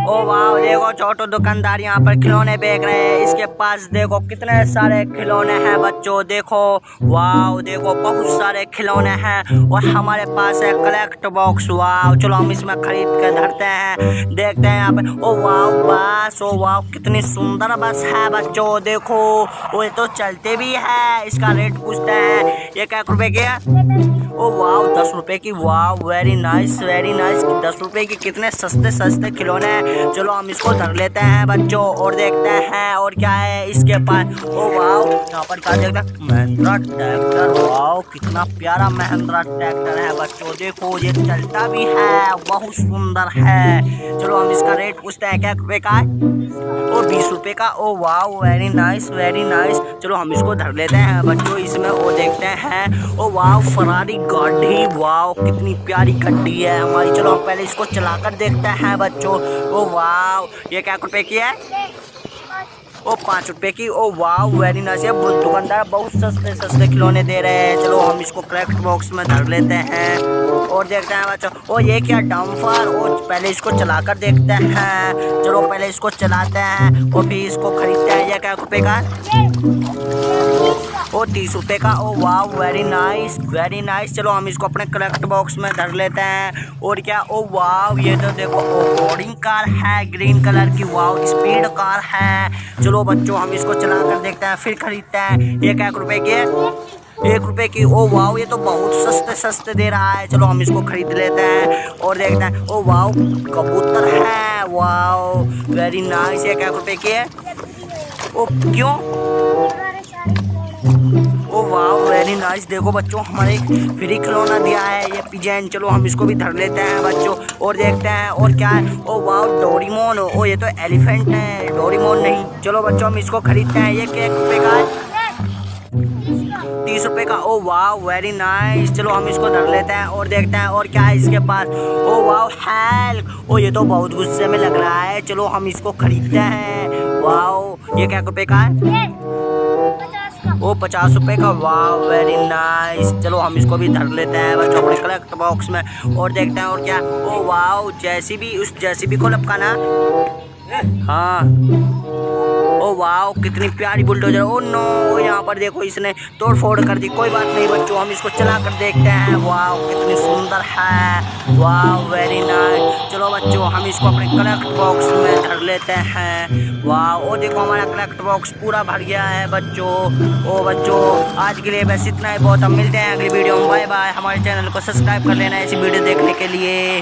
ओ वाह, देखो छोटू दुकानदार यहाँ पर खिलौने बेच रहे हैं। इसके पास देखो कितने सारे खिलौने हैं बच्चों, देखो वाह, देखो बहुत सारे खिलौने हैं। और हमारे पास है कलेक्ट बॉक्स। वाह, चलो हम इसमें खरीद के धरते हैं, देखते हैं यहाँ पे। ओ वाह बस, ओ वाह कितनी सुंदर बस है बच्चों, देखो वो तो चलते भी है। इसका रेट पूछते हैं, ये क्या रुपए की है? ओ वाह 10 रुपए की। वाह वेरी नाइस वेरी नाइस। 10 रुपए की कितने सस्ते सस्ते खिलौने हैं। चलो हम इसको धर लेते हैं बच्चों और देखते हैं और क्या है इसके पास। ओ वाह, यहाँ पर क्या देखते हैं? महिंद्रा ट्रैक्टर। वाह कितना प्यारा महिंद्रा ट्रैक्टर है बच्चों, देखो ये चलता भी है, बहुत सुंदर है। चलो हम इसका रेट पूछते हैं, क्या रुपए का है? ओ 20 रुपए का। ओ वाह वेरी नाइस वेरी नाइस। चलो हम इसको धर लेते हैं बच्चों इसमें और देखते हैं। ओ वाह फरारी गाड़ी। वाह कितनी प्यारी गाड़ी है हमारी। चलो हम पहले इसको चलाकर देखते हैं बच्चों। ओ वाह, ये क्या रुपए की है? ओ 5 रुपए की। ओ वाह वेरी नाइस। ये दुकानदार बहुत सस्ते सस्ते खिलौने दे रहे हैं। चलो हम इसको कलेक्ट बॉक्स में धर लेते हैं और देखते हैं बच्चों। ओ ये क्या डम्फर। और पहले इसको चलाकर देखते हैं। चलो पहले इसको चलाते हैं और फिर इसको खरीदते हैं। ये क्या रुपए का? ओ 30 रुपए का। ओ वाह वेरी नाइस वेरी नाइस। चलो हम इसको अपने कलेक्ट बॉक्स में धर लेते हैं और क्या। ओ वाह, ये तो देखो बोर्डिंग कार है ग्रीन कलर की। वाह स्पीड कार है। चलो बच्चों हम इसको चला कर देखते हैं फिर खरीदते हैं। ये क्या रुपए की है? 1 रुपए की। ओ वाह, ये तो बहुत सस्ते सस्ते दे रहा है। चलो हम इसको खरीद लेते हैं और देखते हैं। ओ वाह कबूतर है। वाह वेरी नाइस। ये क्या रुपए की है? ओ क्यों? ओ वाह वेरी नाइस। देखो बच्चों हमारे फ्री खिलौना दिया है ये पिजन। चलो हम इसको भी धर लेते हैं बच्चों और देखते हैं और क्या है। ओ वाह डोरेमोन। ओ ये तो एलिफेंट है, डोरेमोन नहीं। चलो बच्चों हम इसको खरीदते हैं। ये क्या रुपए का है? 30 रुपए का। ओ वाह वेरी नाइस। चलो हम इसको धर लेते हैं और देखते हैं और क्या है इसके पास। ओ वाह हेल्प। ओ ये तो बहुत गुस्से में लग रहा है। चलो हम इसको खरीदते हैं। वाह, ये क्या रुपए का है? ओ 50 रुपए का। वाह वेरी नाइस। चलो हम इसको भी धर लेते हैं बच्चों अपने कलेक्ट बॉक्स में और देखते हैं और क्या। ओ वाह जेसीबी। उस जेसीबी को लपकाना। हाँ। ओ वाह कितनी प्यारी बुलडोजर। ओ नो, यहाँ पर देखो इसने तोड़ फोड़ कर दी। कोई बात नहीं बच्चों, हम इसको चला कर देखते हैं। वाह कितनी सुंदर है। वाह वेरी नाइस। चलो बच्चों हम इसको अपने कलेक्ट बॉक्स में धर लेते हैं। वाह, ओ देखो हमारा कलेक्ट बॉक्स पूरा भर गया है बच्चों। ओ बच्चों आज के लिए बस इतना ही बहुत। हम मिलते हैं अगली वीडियो में। Bye bye. हमारे चैनल को सब्सक्राइब कर लेना ऐसी वीडियो देखने के लिए।